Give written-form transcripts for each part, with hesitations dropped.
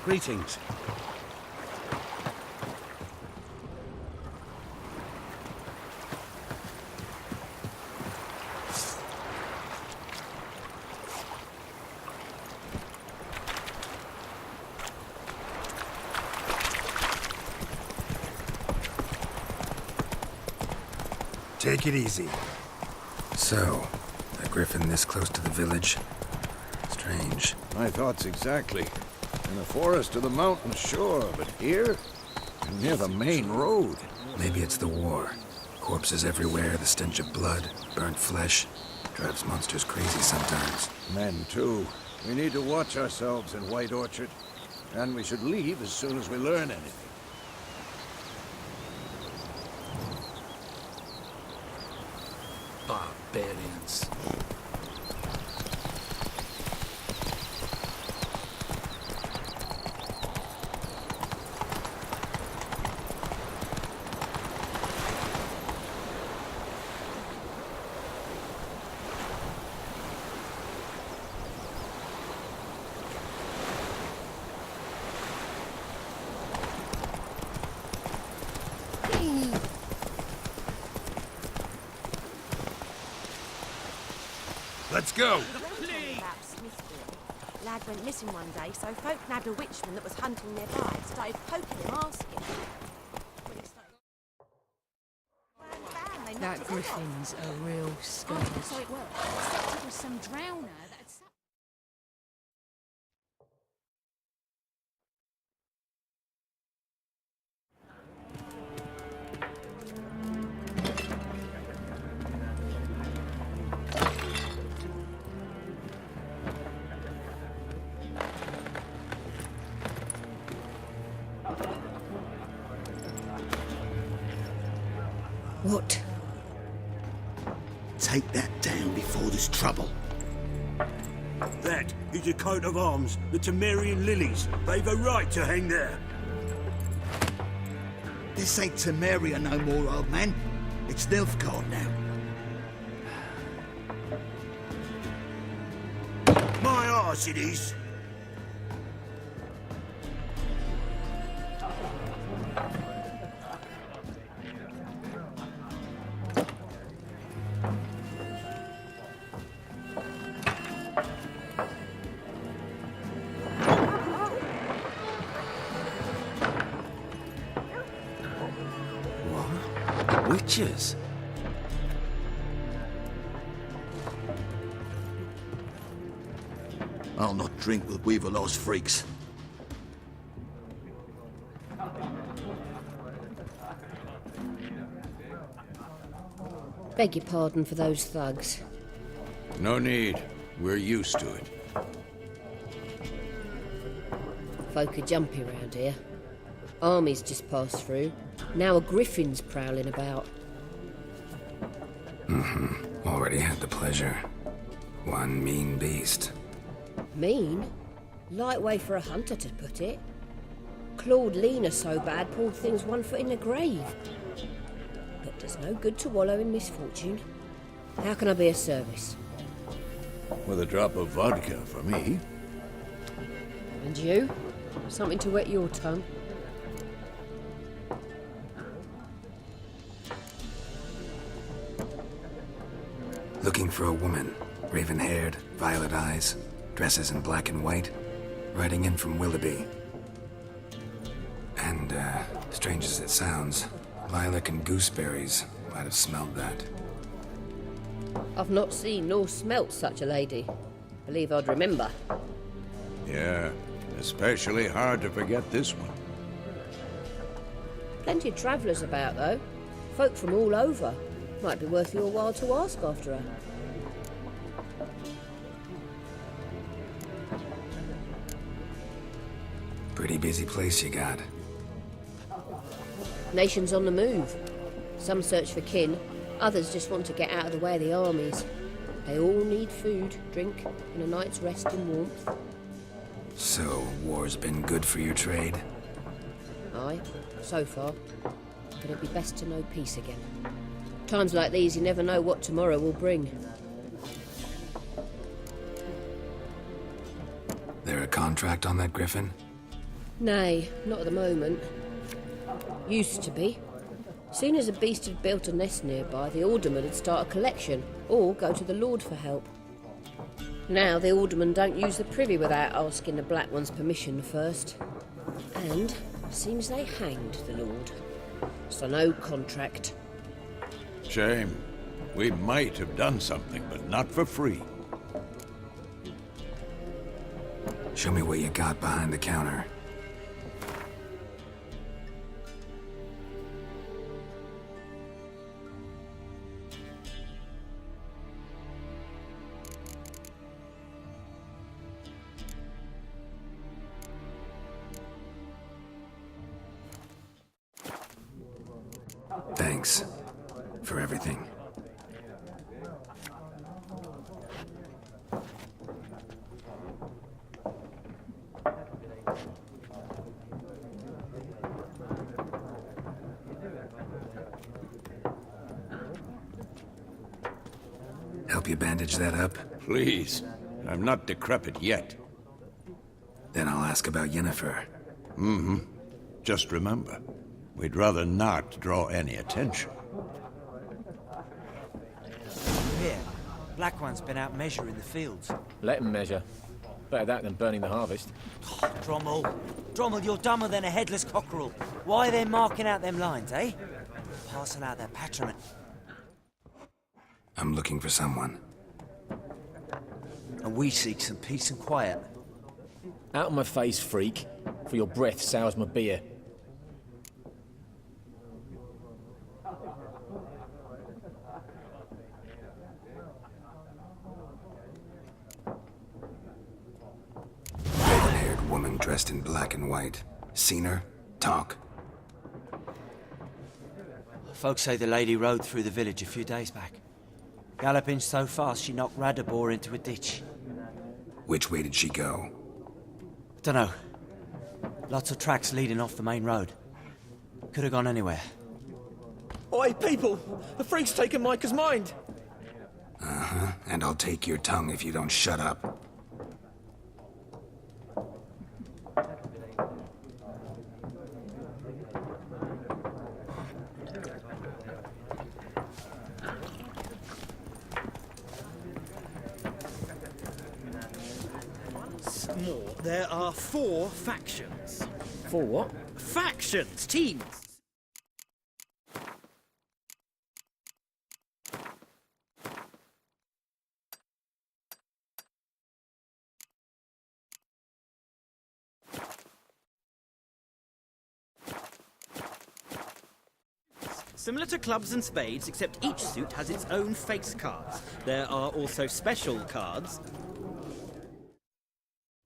Greetings. Take it easy. So, a griffin this close to the village? Strange. My thoughts exactly. In the forest or the mountains, sure, but here? Near the main road. Maybe it's the war. Corpses everywhere, the stench of blood, burnt flesh. Drives monsters crazy sometimes. Men, too. We need to watch ourselves in White Orchard. And we should leave as soon as we learn anything. Barbarians. Let's go! Lad went missing one day, so folk nabbed a witchman that was hunting nearby and started poking him, asking. That griffin's a real scourge. So it worked. Except it was some drowner that... What? Take that down before there's trouble. That is a coat of arms, the Temerian lilies. They've a right to hang there. This ain't Temeria no more, old man. It's Nilfgaard now. My arse it is. Witches? I'll not drink with Weaverlaw's freaks. Beg your pardon for those thugs. No need. We're used to it. Folk are jumpy round here. Armies just passed through. Now a griffin's prowling about. Already had the pleasure. One mean beast. Mean? Light way for a hunter to put it. Clawed Lena so bad, poor thing's 1 foot in the grave. But there's no good to wallow in misfortune. How can I be of service? With a drop of vodka for me. And you? Something to wet your tongue? Looking for a woman. Raven-haired, violet eyes, dresses in black and white. Riding in from Willoughby. And, strange as it sounds, lilac and gooseberries might have smelled that. I've not seen nor smelt such a lady. Believe I'd remember. Yeah, especially hard to forget this one. Plenty of travellers about, though. Folk from all over. Might be worth your while to ask after her. Pretty busy place you got. Nations on the move. Some search for kin, others just want to get out of the way of the armies. They all need food, drink, and a night's rest and warmth. So, war's been good for your trade? Aye, so far. But it'd be best to know peace again. Times like these, you never know what tomorrow will bring. There a contract on that griffin? Nay, not at the moment. Used to be. Soon as a beast had built a nest nearby, the alderman would start a collection, or go to the Lord for help. Now the aldermen don't use the privy without asking the Black One's permission first. And seems they hanged the Lord. So no contract. Shame. We might have done something, but not for free. Show me what you got behind the counter. Thanks for everything. Help you bandage that up? Please. I'm not decrepit yet. Then I'll ask about Yennefer. Just remember, we'd rather not draw any attention. Here, Black One's been out measuring the fields. Let him measure. Better that than burning the harvest. Drommel, you're dumber than a headless cockerel. Why are they marking out them lines, eh? Passing out their patrimony. I'm looking for someone. And we seek some peace and quiet. Out of my face, freak, for your breath sours my beer. Red-haired woman dressed in black and white. Seen her? Talk. Folks say the lady rode through the village a few days back. Galloping so fast she knocked Radabor into a ditch. Which way did she go? Dunno. Lots of tracks leading off the main road. Could have gone anywhere. Oi, people! The freak's taken Micah's mind! Uh-huh. And I'll take your tongue if you don't shut up. More. There are 4 factions. For what? Factions! Teams! Similar to clubs and spades, except each suit has its own face cards. There are also special cards.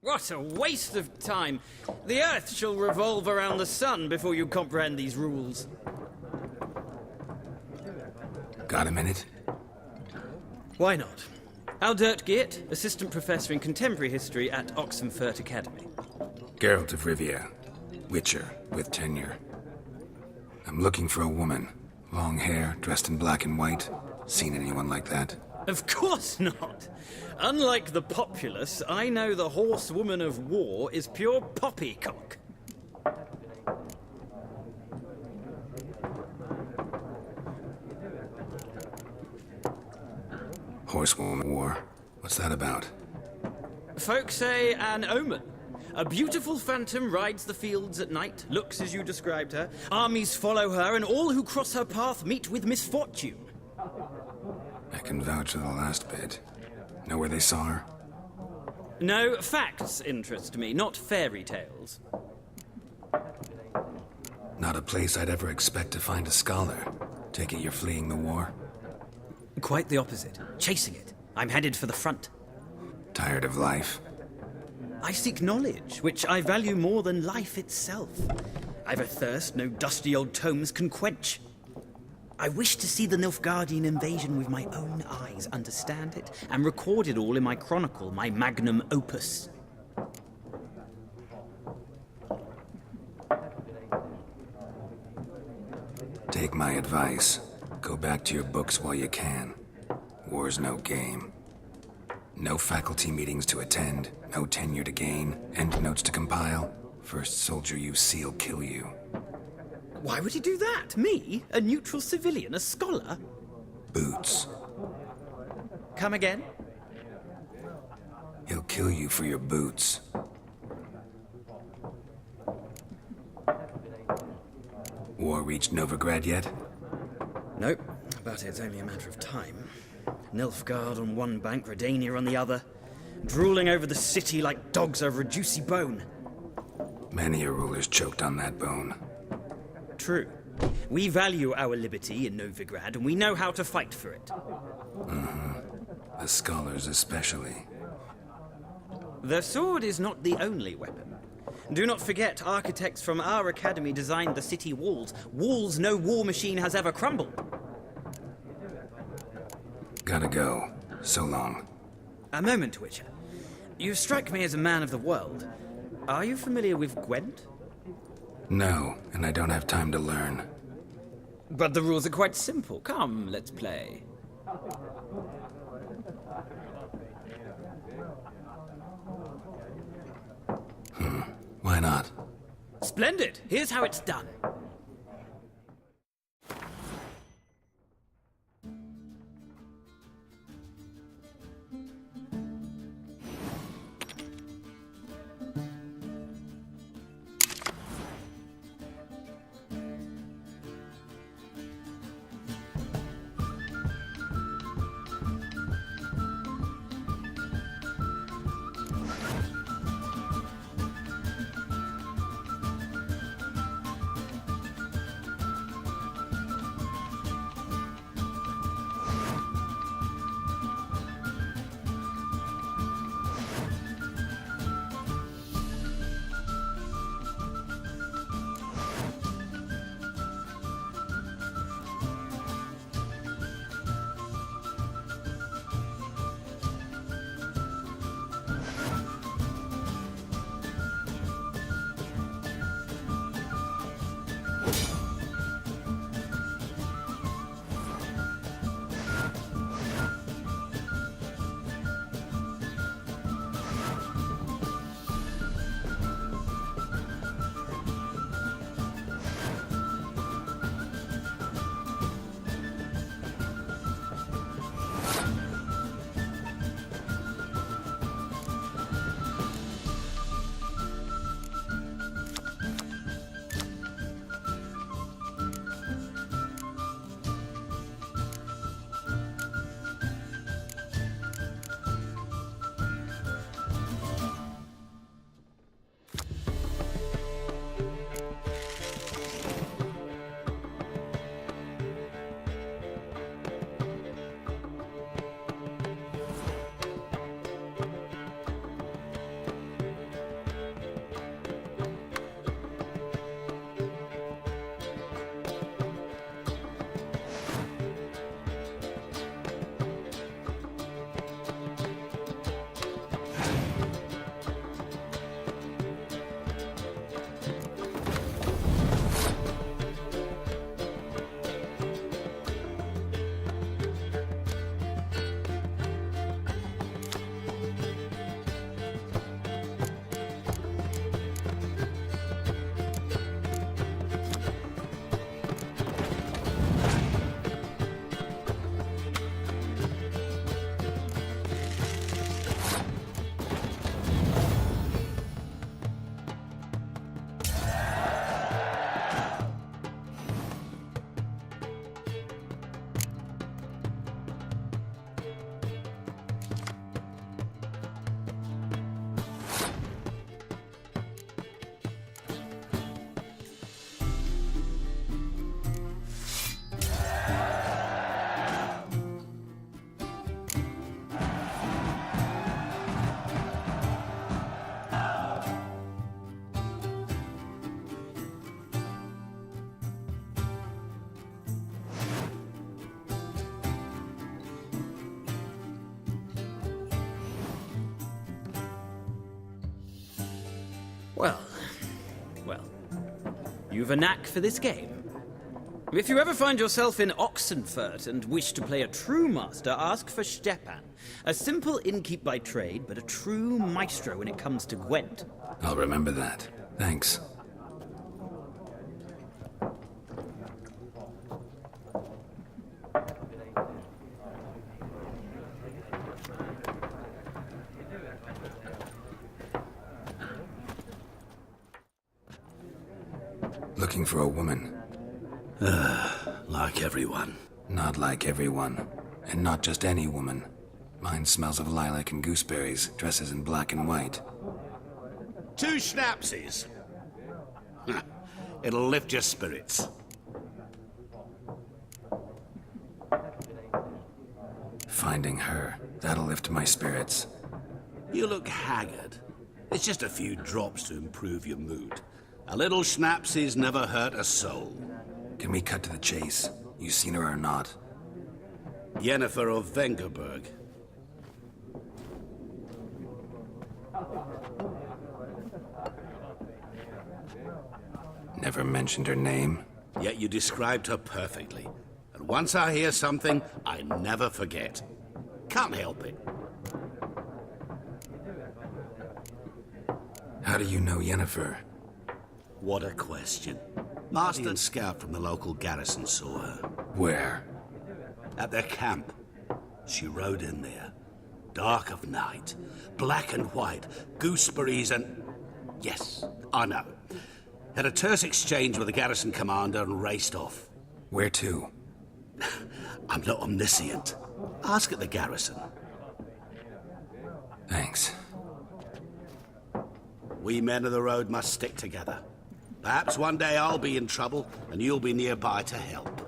What a waste of time! The Earth shall revolve around the sun before you comprehend these rules. Got a minute? Why not? Aldert Geert, Assistant Professor in Contemporary History at Oxenfurt Academy. Geralt of Rivia. Witcher, with tenure. I'm looking for a woman. Long hair, dressed in black and white. Seen anyone like that? Of course not! Unlike the populace, I know the horsewoman of war is pure poppycock. Horsewoman war. What's that about? Folk say an omen. A beautiful phantom rides the fields at night, looks as you described her. Armies follow her, and all who cross her path meet with misfortune. I can vouch for the last bit. Know where they saw her? No, facts interest me, not fairy tales. Not a place I'd ever expect to find a scholar. Take it you're fleeing the war? Quite the opposite. Chasing it. I'm headed for the front. Tired of life? I seek knowledge, which I value more than life itself. I've a thirst no dusty old tomes can quench. I wish to see the Nilfgaardian invasion with my own eyes, understand it, and record it all in my chronicle, my magnum opus. Take my advice. Go back to your books while you can. War's no game. No faculty meetings to attend, no tenure to gain, endnotes to compile. First soldier you see will kill you. Why would he do that? Me? A neutral civilian? A scholar? Boots. Come again? He'll kill you for your boots. War reached Novigrad yet? Nope, but it's only a matter of time. Nilfgaard on one bank, Redania on the other, drooling over the city like dogs over a juicy bone. Many a ruler's choked on that bone. True. We value our liberty in Novigrad, and we know how to fight for it. The scholars especially. The sword is not the only weapon. Do not forget, architects from our academy designed the city walls. Walls no war machine has ever crumbled. Gotta go. So long. A moment, Witcher. You strike me as a man of the world. Are you familiar with Gwent? No, and I don't have time to learn. But the rules are quite simple. Come, let's play. Why not? Splendid! Here's how it's done. Well, you've a knack for this game. If you ever find yourself in Oxenfurt and wish to play a true master, ask for Stepan. A simple innkeep by trade, but a true maestro when it comes to Gwent. I'll remember that. Thanks. Looking for a woman. Like everyone. Not like everyone. And not just any woman. Mine smells of lilac and gooseberries, dresses in black and white. 2 schnapsies. It'll lift your spirits. Finding her, that'll lift my spirits. You look haggard. It's just a few drops to improve your mood. A little schnapsies never hurt a soul. Can we cut to the chase? You seen her or not? Yennefer of Vengerberg. Never mentioned her name? Yet you described her perfectly. And once I hear something, I never forget. Can't help it. How do you know Yennefer? What a question. Master and scout from the local garrison saw her. Where? At their camp. She rode in there. Dark of night. Black and white. Gooseberries and... Yes, I know. Had a terse exchange with the garrison commander and raced off. Where to? I'm not omniscient. Ask at the garrison. Thanks. We men of the road must stick together. Perhaps one day I'll be in trouble and you'll be nearby to help.